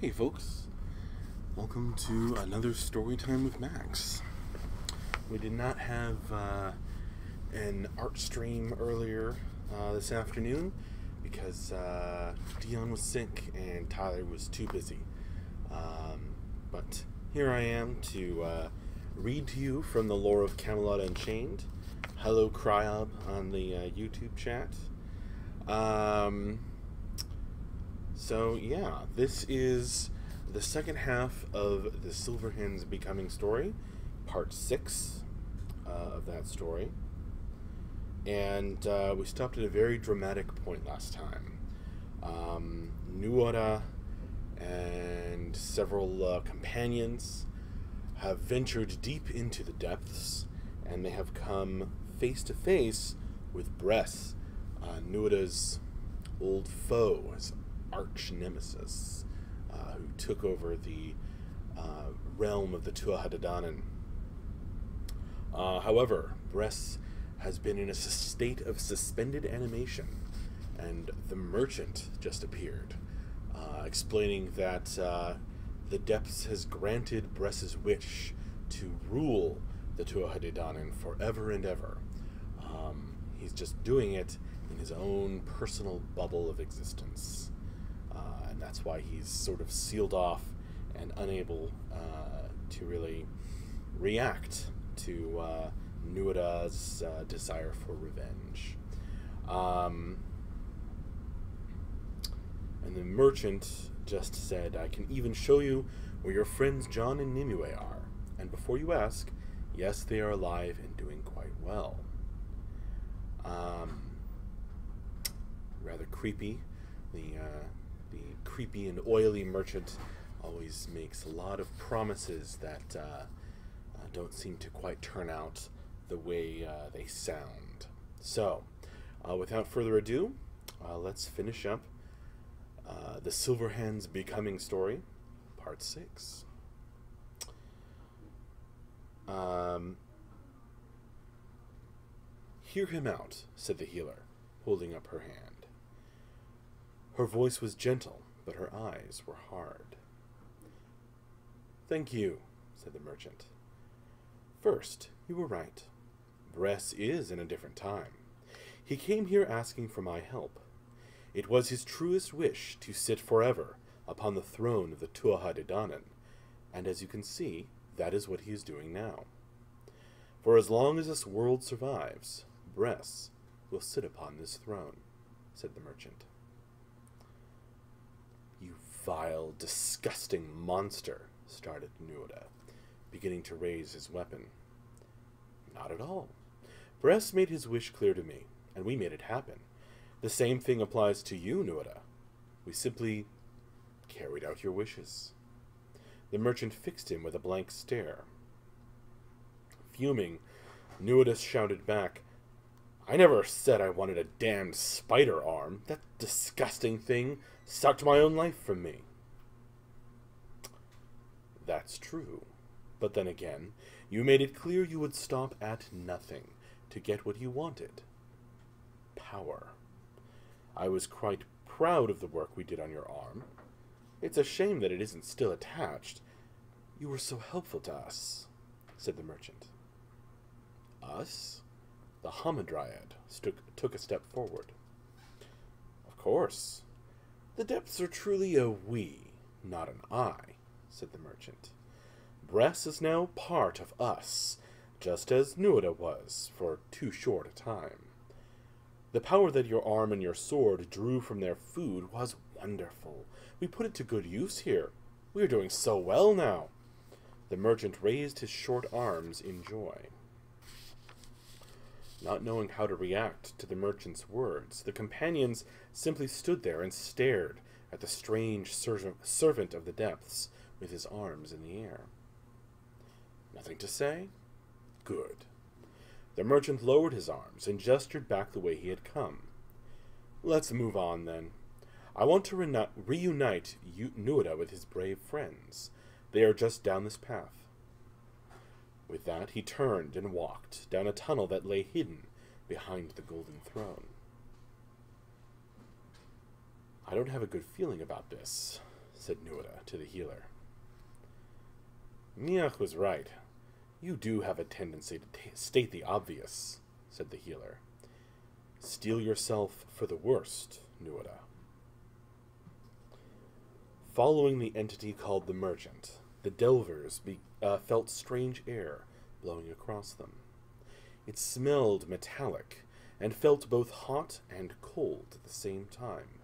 Hey folks, welcome to another story time with Max. We did not have an art stream earlier this afternoon because Dion was sick and Tyler was too busy. But here I am to read to you from the lore of Camelot Unchained. Hello Cryob on the YouTube chat. So yeah, this is the second half of the Silverhands Becoming story, part 6 of that story. And we stopped at a very dramatic point last time. Nuora and several companions have ventured deep into the depths, and they have come face to face with Bress, Nuoda's old foe, his arch nemesis, who took over the realm of the Tuatha. However, Bress has been in a state of suspended animation, and the merchant just appeared, explaining that the depths has granted Bress's wish to rule the Tuatha forever and ever. He's just doing it in his own personal bubble of existence. And that's why he's sort of sealed off and unable to really react to Nuada's desire for revenge. And the merchant just said, "I can even show you where your friends John and Nimue are. And before you ask, yes, they are alive and doing quite well." Rather creepy. The creepy and oily merchant always makes a lot of promises that don't seem to quite turn out the way they sound. So, without further ado, let's finish up the Silverhands Becoming story, part 6. "Hear him out," said the healer, holding up her hand. Her voice was gentle, but her eyes were hard. "Thank you," said the merchant. "First, you were right. Bress is in a different time. He came here asking for my help. It was his truest wish to sit forever upon the throne of the Tuatha, and as you can see, that is what he is doing now. For as long as this world survives, Bress will sit upon this throne," said the merchant. "You vile, disgusting monster," started Nuoda, beginning to raise his weapon. "Not at all. Bress made his wish clear to me, and we made it happen. The same thing applies to you, Nuoda. We simply carried out your wishes." The merchant fixed him with a blank stare. Fuming, Nuoda shouted back, "I never said I wanted a damned spider arm. That disgusting thing sucked my own life from me." "That's true. But then again, you made it clear you would stop at nothing to get what you wanted. Power. I was quite proud of the work we did on your arm. It's a shame that it isn't still attached. You were so helpful to us," said the merchant. "Us?" The Hamadryad took a step forward. "Of course. The depths are truly a we, not an I," said the merchant. "Bress is now part of us, just as Nuoda was for too short a time. The power that your arm and your sword drew from their food was wonderful. We put it to good use here. We are doing so well now." The merchant raised his short arms in joy. Not knowing how to react to the merchant's words, the companions simply stood there and stared at the strange servant of the depths with his arms in the air. Nothing to say? Good. The merchant lowered his arms and gestured back the way he had come. "Let's move on, then. I want to reunite Nuoda with his brave friends. They are just down this path." With that, he turned and walked down a tunnel that lay hidden behind the golden throne. "I don't have a good feeling about this," said Nuada to the healer. Miach was right. You do have a tendency to state the obvious, said the healer. Steel yourself for the worst, Nuada. Following the entity called the Merchant, the Delvers felt strange air blowing across them. It smelled metallic, and felt both hot and cold at the same time,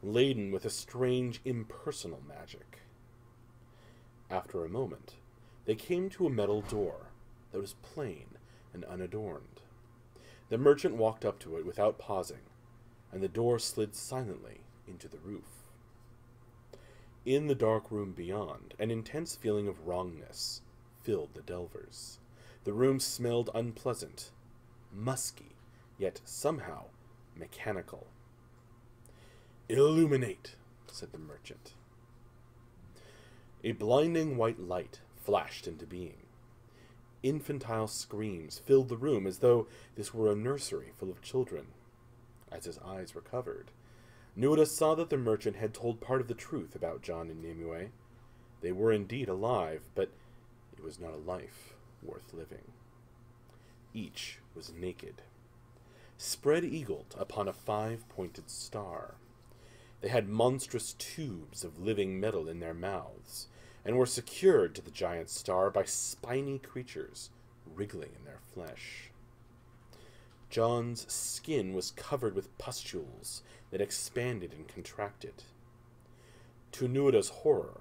laden with a strange impersonal magic. After a moment, they came to a metal door that was plain and unadorned. The merchant walked up to it without pausing, and the door slid silently into the roof. In the dark room beyond, an intense feeling of wrongness filled the Delvers. The room smelled unpleasant, musky, yet somehow mechanical. Illuminate, said the merchant. A blinding white light flashed into being. Infantile screams filled the room as though this were a nursery full of children. As his eyes recovered, Nuada saw that the merchant had told part of the truth about John and Nimue. They were indeed alive, but it was not a life worth living. Each was naked, spread-eagled upon a 5-pointed star. They had monstrous tubes of living metal in their mouths, and were secured to the giant star by spiny creatures wriggling in their flesh. John's skin was covered with pustules that expanded and contracted. To Nuada's horror,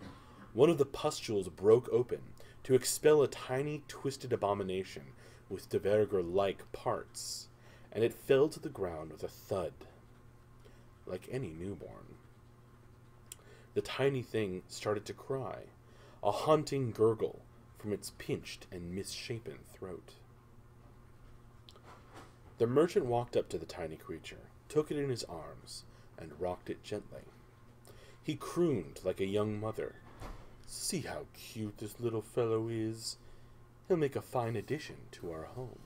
one of the pustules broke open to expel a tiny, twisted abomination with Deverger-like parts, and it fell to the ground with a thud, like any newborn. The tiny thing started to cry, a haunting gurgle from its pinched and misshapen throat. The merchant walked up to the tiny creature, took it in his arms, and rocked it gently. He crooned like a young mother. See how cute this little fellow is. He'll make a fine addition to our home.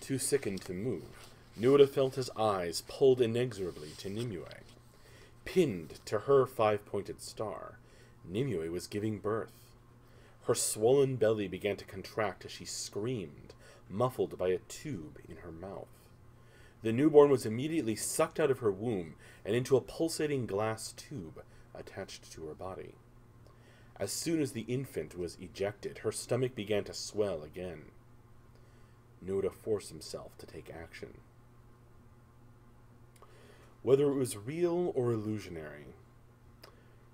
Too sickened to move, Nuada felt his eyes pulled inexorably to Nimue. Pinned to her 5-pointed star, Nimue was giving birth. Her swollen belly began to contract as she screamed, muffled by a tube in her mouth. The newborn was immediately sucked out of her womb and into a pulsating glass tube attached to her body. As soon as the infant was ejected, her stomach began to swell again. Nuada forced himself to take action. Whether it was real or illusionary,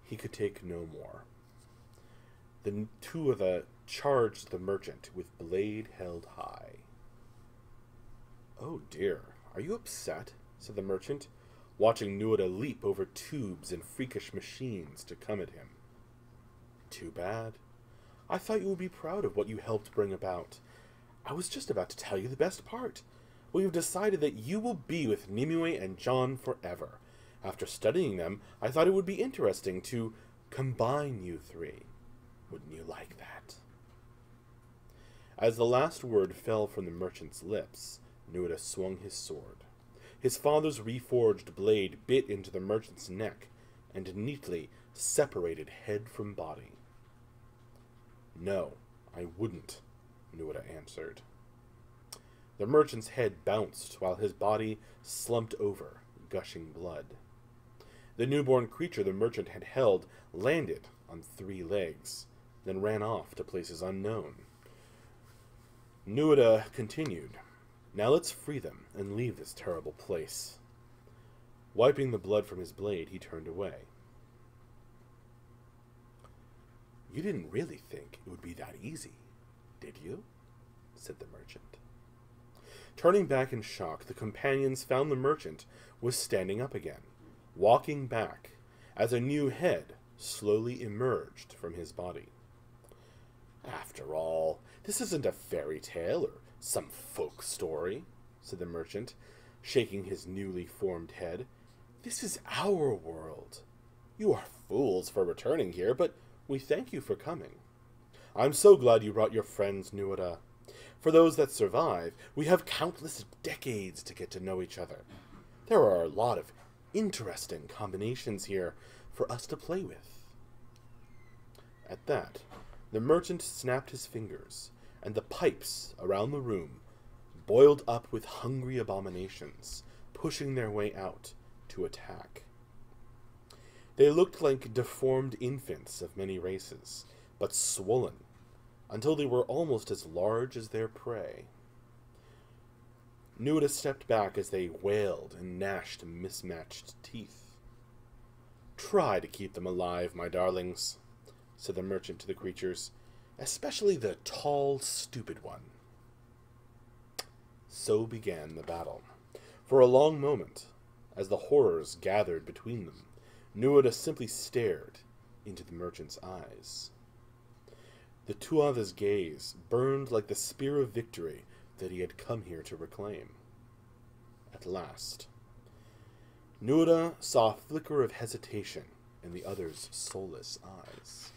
he could take no more. The Tuatha charged the merchant with blade held high. "Oh dear, are you upset?" said the merchant, watching Nuada leap over tubes and freakish machines to come at him. "Too bad. I thought you would be proud of what you helped bring about. I was just about to tell you the best part. We have decided that you will be with Nimue and John forever. After studying them, I thought it would be interesting to combine you three. Wouldn't you like that?" As the last word fell from the merchant's lips, Nuada swung his sword. His father's reforged blade bit into the merchant's neck and neatly separated head from body. "No, I wouldn't," Nuada answered. The merchant's head bounced while his body slumped over, gushing blood. The newborn creature the merchant had held landed on 3 legs, then ran off to places unknown. Nuada continued, "Now let's free them and leave this terrible place." Wiping the blood from his blade, he turned away. "You didn't really think it would be that easy, did you?" said the merchant. Turning back in shock, the companions found the merchant was standing up again, walking back, as a new head slowly emerged from his body. "After all, this isn't a fairy tale or some folk story," said the merchant, shaking his newly formed head. "This is our world. You are fools for returning here, but we thank you for coming. I'm so glad you brought your friends, Nuada. For those that survive, we have countless decades to get to know each other. There are a lot of interesting combinations here for us to play with. At that, the merchant snapped his fingers, and the pipes around the room boiled up with hungry abominations, pushing their way out to attack. They looked like deformed infants of many races, but swollen, until they were almost as large as their prey. Nuda stepped back as they wailed and gnashed mismatched teeth. "Try to keep them alive, my darlings," said the merchant to the creatures, "especially the tall, stupid one." So began the battle. For a long moment, as the horrors gathered between them, Nuada simply stared into the merchant's eyes. The Tuatha's gaze burned like the spear of victory that he had come here to reclaim. At last, Nuada saw a flicker of hesitation in the other's soulless eyes.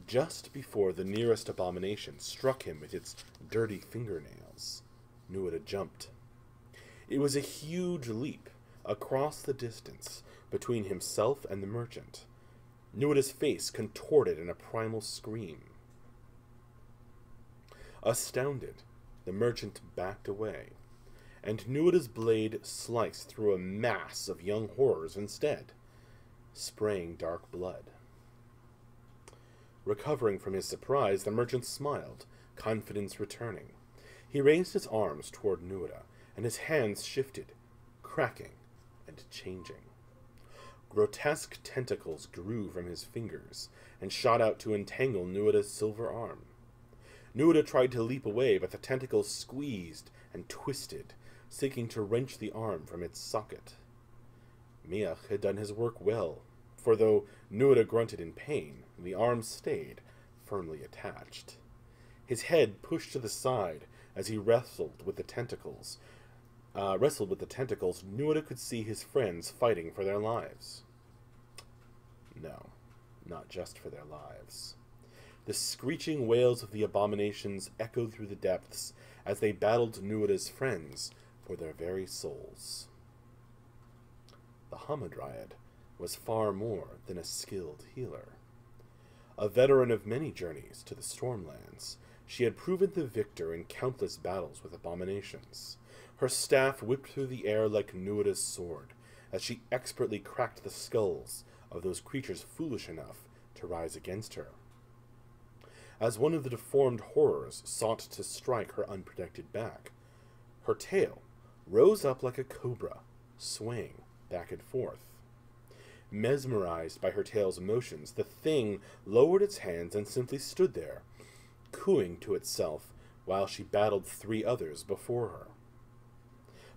Just before the nearest abomination struck him with its dirty fingernails, Nuada jumped. It was a huge leap across the distance between himself and the merchant. Nuada's face contorted in a primal scream. Astounded, the merchant backed away, and Nuada's blade sliced through a mass of young horrors instead, spraying dark blood. Recovering from his surprise, the merchant smiled, confidence returning. He raised his arms toward Nuada, and his hands shifted, cracking and changing. Grotesque tentacles grew from his fingers and shot out to entangle Nuada's silver arm. Nuada tried to leap away, but the tentacles squeezed and twisted, seeking to wrench the arm from its socket. Miach had done his work well, for though Nuada grunted in pain, the arm stayed firmly attached. His head pushed to the side as he wrestled with the tentacles. Nuada could see his friends fighting for their lives. No, not just for their lives. The screeching wails of the abominations echoed through the depths as they battled Nuada's friends for their very souls. The Hamadryad was far more than a skilled healer. A veteran of many journeys to the Stormlands, she had proven the victor in countless battles with abominations. Her staff whipped through the air like Nuada's sword, as she expertly cracked the skulls of those creatures foolish enough to rise against her. As one of the deformed horrors sought to strike her unprotected back, her tail rose up like a cobra, swaying back and forth. Mesmerized by her tail's motions, the thing lowered its hands and simply stood there, cooing to itself while she battled 3 others before her.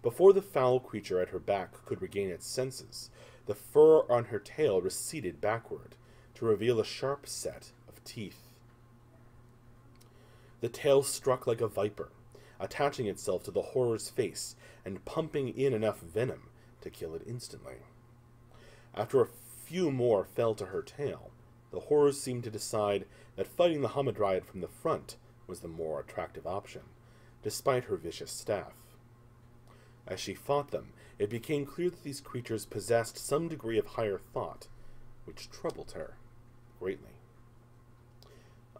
Before the foul creature at her back could regain its senses, the fur on her tail receded backward to reveal a sharp set of teeth. The tail struck like a viper, attaching itself to the horror's face and pumping in enough venom to kill it instantly. After a few more fell to her tail, the horrors seemed to decide that fighting the Hamadryad from the front was the more attractive option, despite her vicious staff. As she fought them, it became clear that these creatures possessed some degree of higher thought, which troubled her greatly.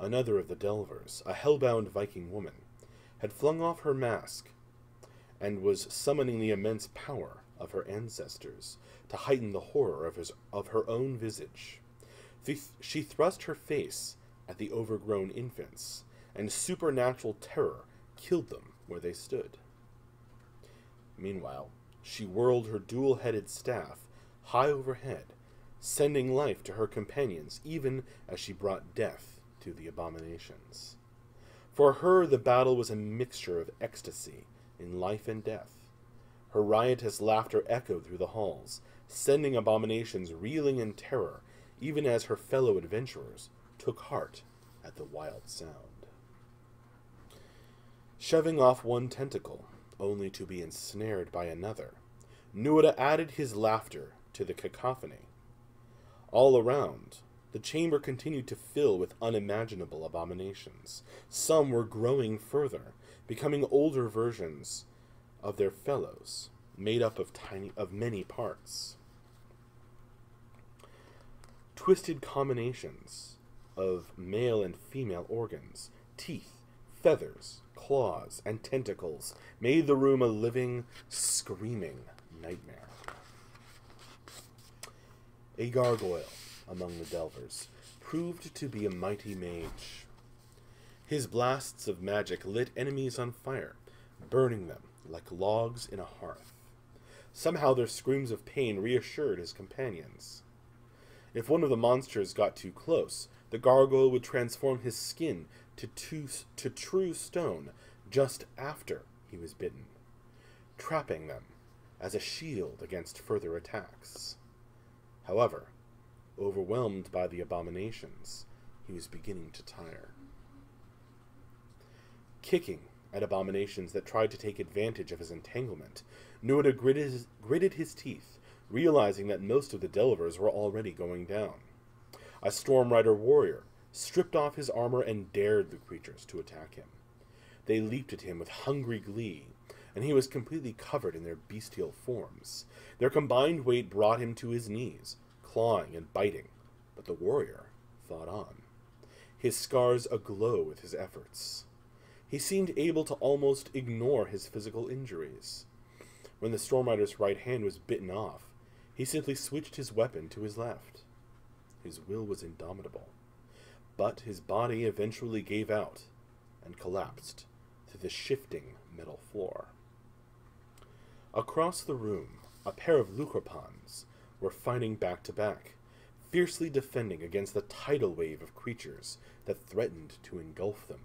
Another of the Delvers, a hellbound Viking woman, had flung off her mask and was summoning the immense power of her ancestors to heighten the horror of her own visage. She thrust her face at the overgrown infants, and supernatural terror killed them where they stood. Meanwhile, she whirled her dual-headed staff high overhead, sending life to her companions even as she brought death to the abominations. For her, the battle was a mixture of ecstasy in life and death. Her riotous laughter echoed through the halls, sending abominations reeling in terror, even as her fellow adventurers took heart at the wild sound. Shoving off one tentacle, only to be ensnared by another, Nuada added his laughter to the cacophony. All around, the chamber continued to fill with unimaginable abominations. Some were growing further, becoming older versions of their fellows, made up of many parts. Twisted combinations of male and female organs, teeth, feathers, claws, and tentacles made the room a living, screaming nightmare. A gargoyle among the delvers proved to be a mighty mage. His blasts of magic lit enemies on fire, burning them like logs in a hearth. Somehow their screams of pain reassured his companions. If one of the monsters got too close, the gargoyle would transform his skin to true stone just after he was bitten, trapping them as a shield against further attacks. However, overwhelmed by the abominations, he was beginning to tire. Kicking at abominations that tried to take advantage of his entanglement, Nuada gritted his teeth, realizing that most of the delvers were already going down. A Stormrider warrior stripped off his armor and dared the creatures to attack him. They leaped at him with hungry glee, and he was completely covered in their bestial forms. Their combined weight brought him to his knees, clawing and biting, but the warrior fought on, his scars aglow with his efforts. He seemed able to almost ignore his physical injuries. When the Stormrider's right hand was bitten off, he simply switched his weapon to his left. His will was indomitable, but his body eventually gave out and collapsed to the shifting metal floor. Across the room, a pair of Lucropons were fighting back to back, fiercely defending against the tidal wave of creatures that threatened to engulf them.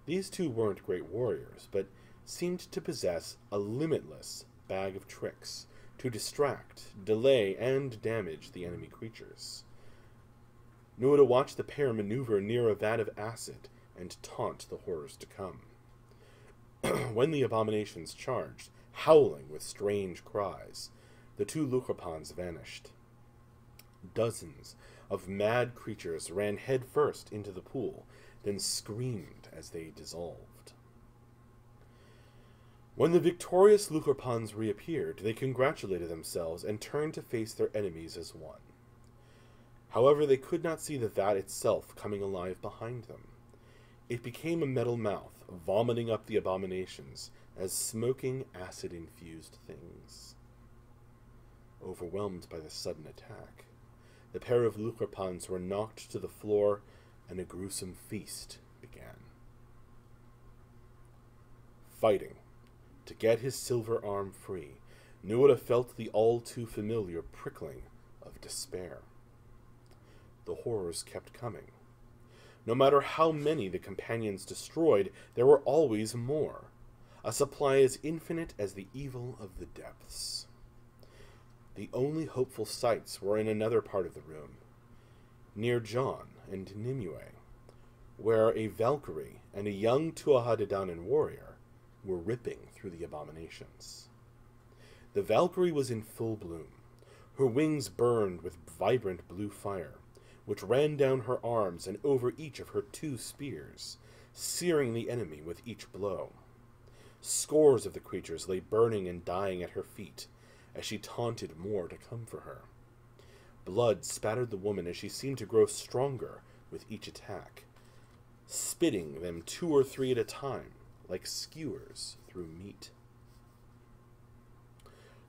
These two weren't great warriors, but seemed to possess a limitless bag of tricks to distract, delay, and damage the enemy creatures. Nuada watched the pair maneuver near a vat of acid and taunt the horrors to come. When the abominations charged, howling with strange cries, the two Lucropons vanished. Dozens of mad creatures ran headfirst into the pool, then screamed as they dissolved. When the victorious Lucropons reappeared, they congratulated themselves and turned to face their enemies as one. However, they could not see the vat itself coming alive behind them. It became a metal mouth, vomiting up the abominations as smoking, acid-infused things. Overwhelmed by the sudden attack, the pair of Lucropons were knocked to the floor, and a gruesome feast began. Fighting to get his silver arm free, Nuada felt the all-too-familiar prickling of despair. The horrors kept coming. No matter how many the companions destroyed, there were always more, a supply as infinite as the evil of the depths. The only hopeful sights were in another part of the room, near John and Nimue, where a Valkyrie and a young Tuatha-De-Danann warrior were ripping through the abominations. The Valkyrie was in full bloom. Her wings burned with vibrant blue fire, which ran down her arms and over each of her two spears, searing the enemy with each blow. Scores of the creatures lay burning and dying at her feet, as she taunted more to come for her. Blood spattered the woman as she seemed to grow stronger with each attack, spitting them 2 or 3 at a time, like skewers through meat.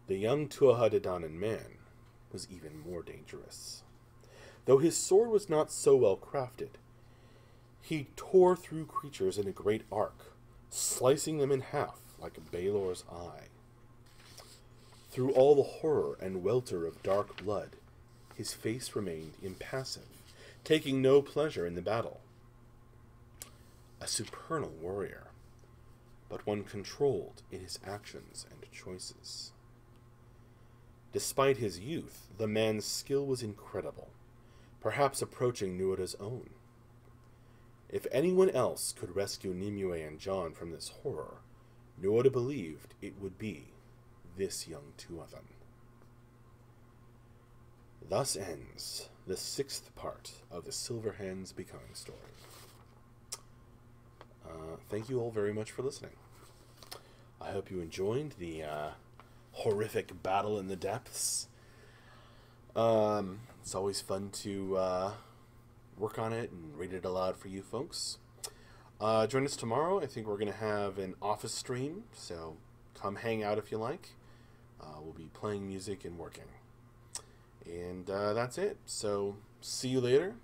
The young Tuatha-De-Danann man was even more dangerous. Though his sword was not so well crafted, he tore through creatures in a great arc, slicing them in half like Balor's eye. Through all the horror and welter of dark blood, his face remained impassive, taking no pleasure in the battle. A supernal warrior, but one controlled in his actions and choices. Despite his youth, the man's skill was incredible, perhaps approaching Nuada's own. If anyone else could rescue Nimue and John from this horror, Nuada believed it would be this young Tuathan. Thus ends the 6th part of the Silverhands Becoming story. Thank you all very much for listening. I I hope you enjoyed the horrific battle in the depths. It's always fun to work on it and read it aloud for you folks. Join us tomorrow. I think we're going to have an office stream, so come hang out if you like. We'll be playing music and working. And that's it. So see you later.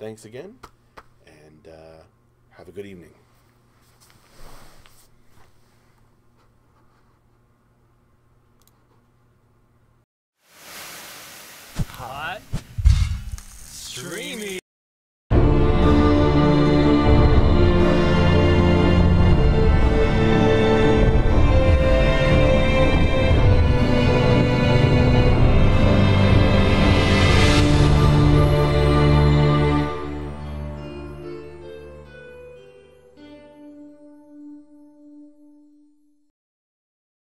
Thanks again, and have a good evening.